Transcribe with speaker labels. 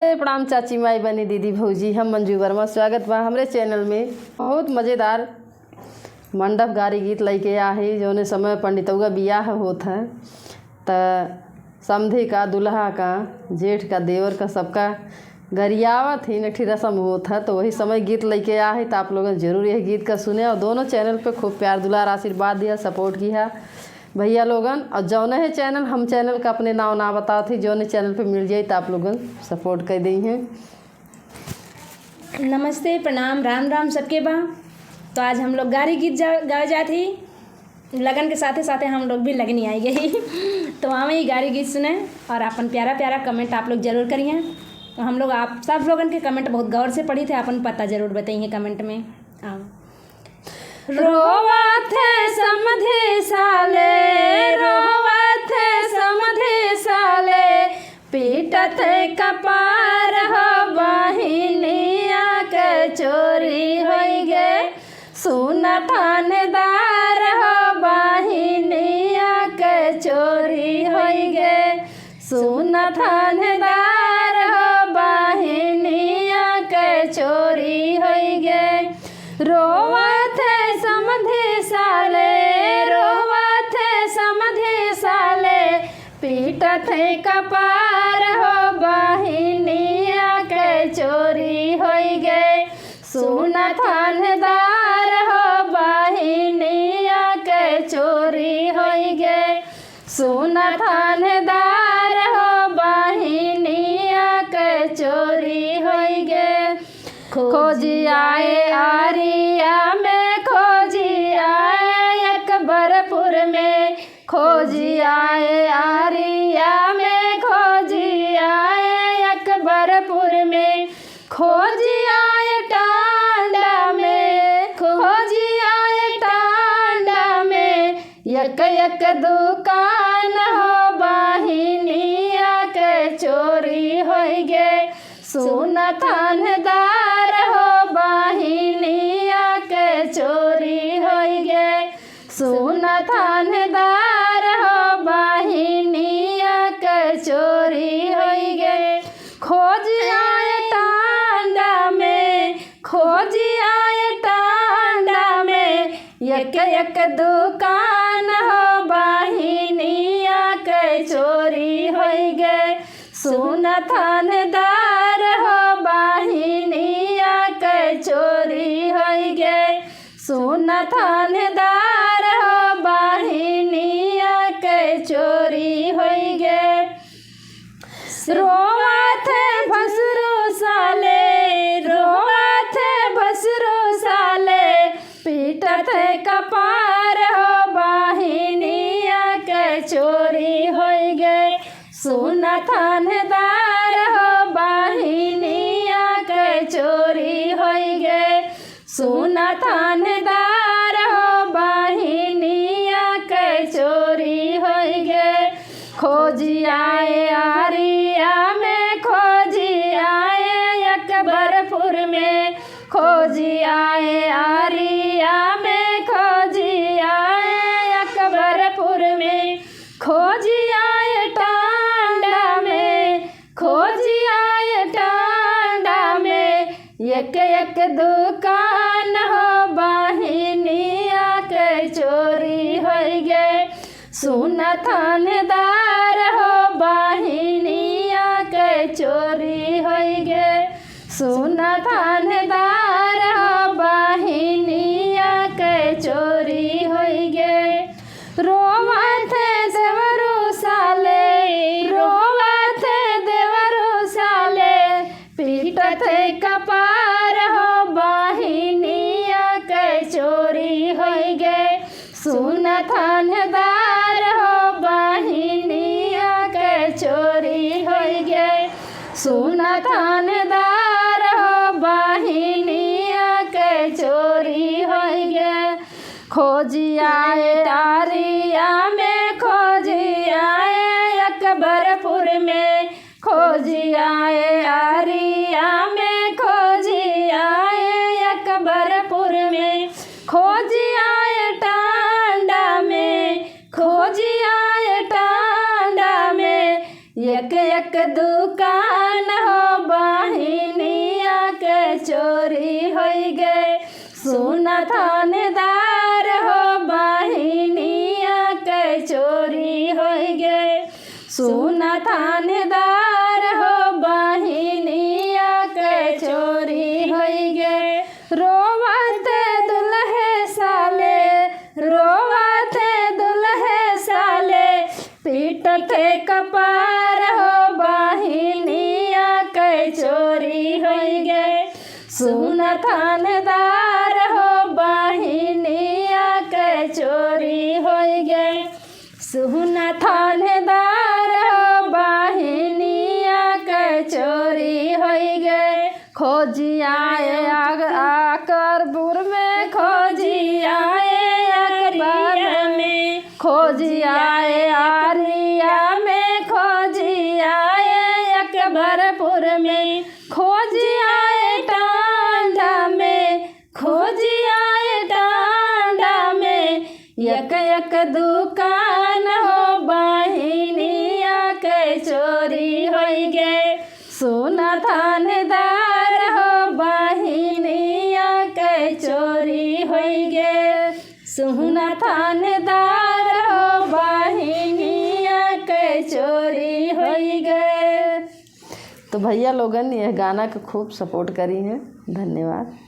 Speaker 1: प्रणाम चाची माई बनी दीदी भौजी। हम मंजू वर्मा, स्वागत बा हमरे चैनल में। बहुत मज़ेदार मंडप गारी गीत लेके आहे जौने समय पंडितौआ बियाह होत है त समधी का, दुल्हा का, जेठ का, देवर का, सबका गरियावत ही नठी रस्म होत है। तो वही समय गीत लेके आहे तो आप लोग जरूर यह गीत का सुने और दोनों चैनल पे खूब प्यार दुलार आशीर्वाद दिया, सपोर्ट किया भैया लोगन। और जौने है चैनल, हम चैनल का अपने नाव ना बताओ थी, जौने चैनल पे मिल जाए तो आप लोगन सपोर्ट कर दी हैं।
Speaker 2: नमस्ते, प्रणाम, राम राम सबके बा। तो आज हम लोग गारी गीत गाए जात ही लगन के साथे साथे हम लोग भी लगनी आई गई तो हमें ही गारी गीत सुने और अपन प्यारा प्यारा कमेंट आप लोग जरूर करिए। तो हम लोग आप सब लोगन के कमेंट बहुत गौर से पढ़ी थे, अपन पता जरूर बताइए कमेंट में। रोवत है समधे साले, रोवत है समधे साले, पीटत है कपार हो बहिनिया के चोरी होई गे, सुन थानेदार हो बहिनिया के चोरी होई गे, सुन थानेदार हो बहिनिया के चोरी होई गे। रोवत है समधे साले, रोवत है समधे साले, पीटत है कपार हो बहिनिया के चोरी होई गे, सुन थानेदार हो बहिनिया के चोरी होई गे, सुन थानेदार हो बहिनिया के चोरी होई गे। खोजी आए आरिया में, खोजी आए अकबरपुर में, खोजी आए आरिया में, खोजी आए अकबरपुर में, खोजी आए टांडा में, खोजी आए टांडा में, यक यक दुकान हो बहिनिया के चोरी होई गे, सुन थानेदार हो बहिनिया के चोरी होई गे, सुन थानेदार हो बहिनिया के चोरी होई गे। खोज आए टांडा में, खोज आए टांडा में, यक यक दुकान हो बहिनिया के चोरी होई गे, सुन थानेदार हो बहिनिया के चोरी होई गे, सुन थानेदार हो बहिनिया के चोरी होई गे। रोवत है भसरू साले, रोवत है भसरू साले, पीटत है कपार हो बहिनिया के चोरी होई गे, सुन थानेदार हो बहिनिया के चोरी होई गे, सुन थानेदार हो बहिनिया के चोरी होई गे। खोजी आए आरिया में, खोजी आए अकबरपुर में, खोजी आए आरिया में, खोजी आए अकबरपुर में, खोजी आए टांडा में, खोजी आए टांडा में, यक यक दुकान हो बहिनिया के चोरी होई गे, सुन थानेदार हो बहिनिया के चोरी होई गे, सुन थानेदार हो बहिनिया के चोरी होई गे। रोवत है देवरू साले, रोवत है देवरू साले, पीटत है कपार हो बहिनिया के चोरी होई गे, सुन थानेदार हो बहिनिया के चोरी होई गे, सुन थानेदार हो बहिनिया के चोरी होई गे। खोजी आए आरिया में, खोजी आए अकबरपुर में, खोजी आए आरिया में, खोजी आए अकबरपुर में, खोजी आए टांडा में, खोजी आए टांडा में, यक यक दुकान हो चोरी हो गए। सुन थानेदार हो बहिनिया के चोरी हो गए। सुन थानेदार हो बहिनिया के चोरी हो गए। खोजी आए अकबरपुर में, खोजी आए अकबरिया में, खोजी आए आरिया में, खोजी आए अकबरपुर में, खोजी आए टांडा में, खोजी आए टांडा में। एक एक दुकान हो बहिनिया के चोरी हो गए। सुन थानेदार हो बहिनिया के चोरी हो गए। सुन थानेदार हो बहिनिया के चोरी हो गए।
Speaker 1: तो भैया लोगन यह गाना को खूब सपोर्ट करी हैं। धन्यवाद।